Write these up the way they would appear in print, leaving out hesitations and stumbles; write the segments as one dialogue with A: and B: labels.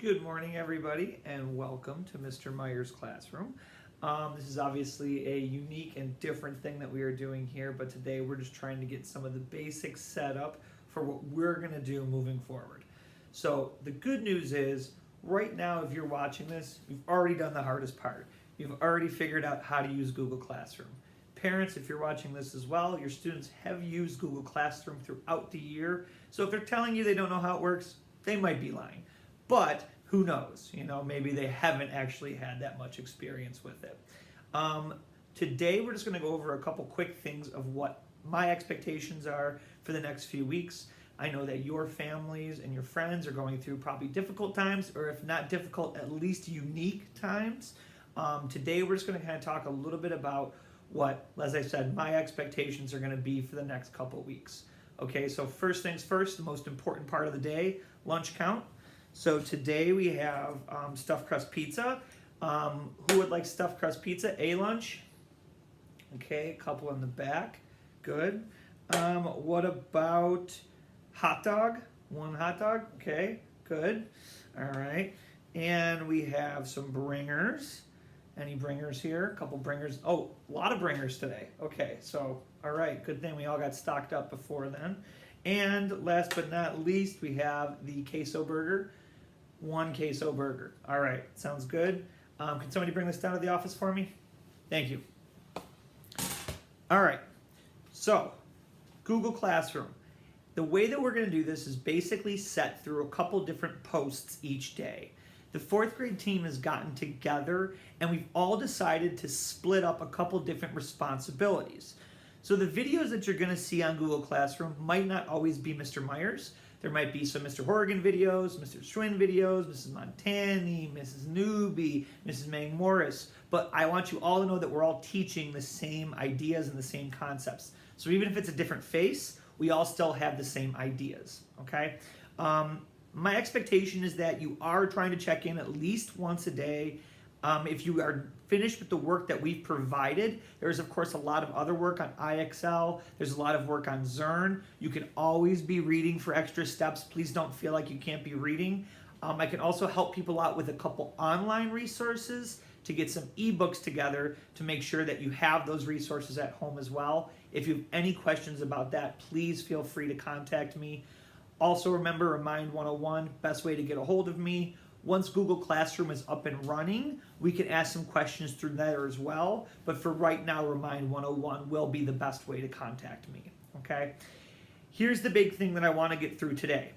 A: Good morning, everybody, and welcome to Mr. Myers' classroom. This is obviously a unique and different thing that we are doing here, but today we're just trying to get some of the basics set up for what we're going to do moving forward. So the good news is, right now, if you're watching this, you've already done the hardest part. You've already figured out how to use Google Classroom. Parents, if you're watching this as well, your students have used Google Classroom throughout the year. So if they're telling you they don't know how it works, they might be lying. But who knows? Maybe they haven't actually had that much experience with it. Today, we're just going to go over a couple quick things of what my expectations are for the next few weeks. I know that your families and your friends are going through probably difficult times, or if not difficult, at least unique times. Today, we're just going to kind of talk a little bit about what, as I said, my expectations are going to be for the next couple weeks. Okay, so first things first, the most important part of the day, lunch count. So today we have stuffed crust pizza. Who would like stuffed crust pizza? A lunch. Okay, a couple in the back. Good. What about hot dog? One hot dog. Okay, good. All right. And we have some bringers. Any bringers here? A couple bringers. Oh, a lot of bringers today. Okay, so all right, good thing we all got stocked up before then. And last but not least, we have the queso burger. One queso burger. All right, sounds good. Can somebody bring this down to the office for me? Thank you. All right, so Google Classroom. The way that we're going to do this is basically set through a couple different posts each day. The fourth grade team has gotten together and we've all decided to split up a couple different responsibilities. So the videos that you're going to see on Google Classroom might not always be Mr. Myers. There might be some Mr. Horrigan videos, Mr. Schwinn videos, Mrs. Montani, Mrs. Newby, Mrs. Mang Morris. But I want you all to know that we're all teaching the same ideas and the same concepts. So even if it's a different face, we all still have the same ideas, okay? My expectation is that you are trying to check in at least once a day. If you are finished with the work that we've provided, there's of course a lot of other work on IXL. There's a lot of work on Zearn. You can always be reading for extra steps. Please don't feel like you can't be reading. I can also help people out with a couple online resources to get some ebooks together to make sure that you have those resources at home as well. If you have any questions about that, please feel free to contact me. Also remember, Remind 101, best way to get a hold of me. Once Google Classroom is up and running, we can ask some questions through there as well. But for right now, Remind 101 will be the best way to contact me, okay? Here's the big thing that I want to get through today.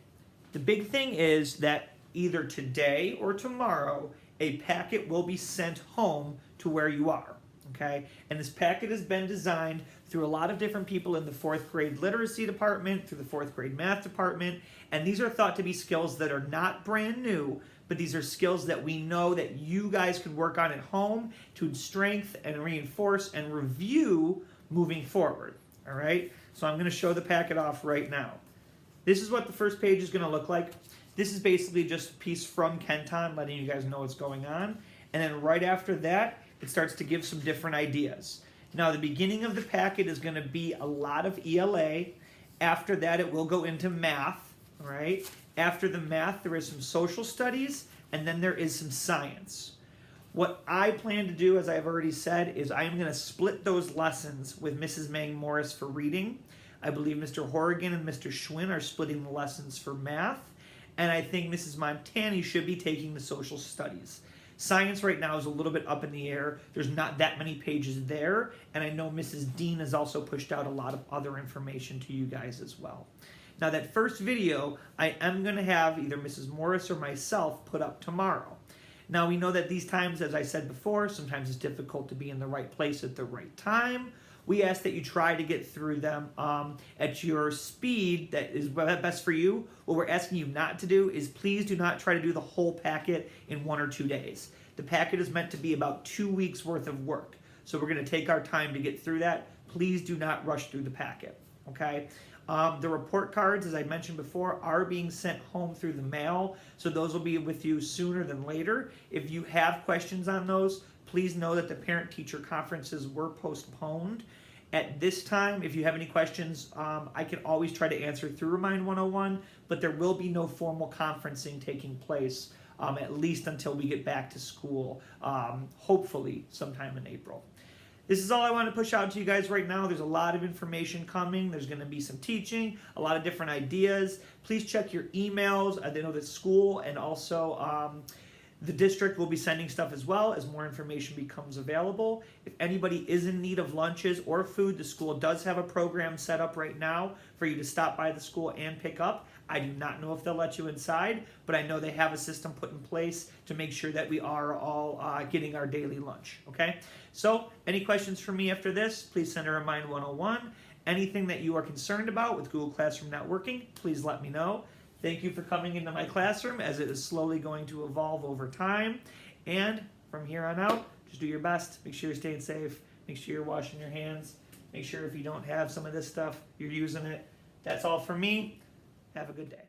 A: The big thing is that either today or tomorrow, a packet will be sent home to where you are, okay? And this packet has been designed through a lot of different people in the fourth grade literacy department, through the fourth grade math department, and these are thought to be skills that are not brand new, but these are skills that we know that you guys can work on at home to strengthen and reinforce and review moving forward, all right? So I'm going to show the packet off right now. This is what the first page is going to look like. This is basically just a piece from Kenton letting you guys know what's going on. And then right after that, it starts to give some different ideas. Now, the beginning of the packet is going to be a lot of ELA. After that, it will go into math, all right? After the math, there is some social studies, and then there is some science. What I plan to do, as I've already said, is I am going to split those lessons with Mrs. Mang Morris for reading. I believe Mr. Horrigan and Mr. Schwinn are splitting the lessons for math, and I think Mrs. Montani should be taking the social studies. Science right now is a little bit up in the air. There's not that many pages there, and I know Mrs. Dean has also pushed out a lot of other information to you guys as well. Now that first video, I am going to have either Mrs. Morris or myself put up tomorrow. Now we know that these times, as I said before, sometimes it's difficult to be in the right place at the right time. We ask that you try to get through them at your speed that is best for you. What we're asking you not to do is please do not try to do the whole packet in 1 or 2 days. The packet is meant to be about 2 weeks worth of work. So we're going to take our time to get through that. Please do not rush through the packet, okay? The report cards, as I mentioned before, are being sent home through the mail, so those will be with you sooner than later. If you have questions on those, please know that the parent-teacher conferences were postponed. At this time, if you have any questions, I can always try to answer through Remind 101, but there will be no formal conferencing taking place at least until we get back to school, hopefully sometime in April. This is all I want to push out to you guys right now. There's a lot of information coming. There's going to be some teaching, a lot of different ideas. Please check your emails. I know the school and also the district will be sending stuff as well as more information becomes available. If anybody is in need of lunches or food, the school does have a program set up right now for you to stop by the school and pick up. I do not know if they'll let you inside, but I know they have a system put in place to make sure that we are all getting our daily lunch, okay? So, any questions for me after this, please send a Remind 101. Anything that you are concerned about with Google Classroom not working, please let me know. Thank you for coming into my classroom as it is slowly going to evolve over time. And from here on out, just do your best. Make sure you're staying safe. Make sure you're washing your hands. Make sure if you don't have some of this stuff, you're using it. That's all for me. Have a good day.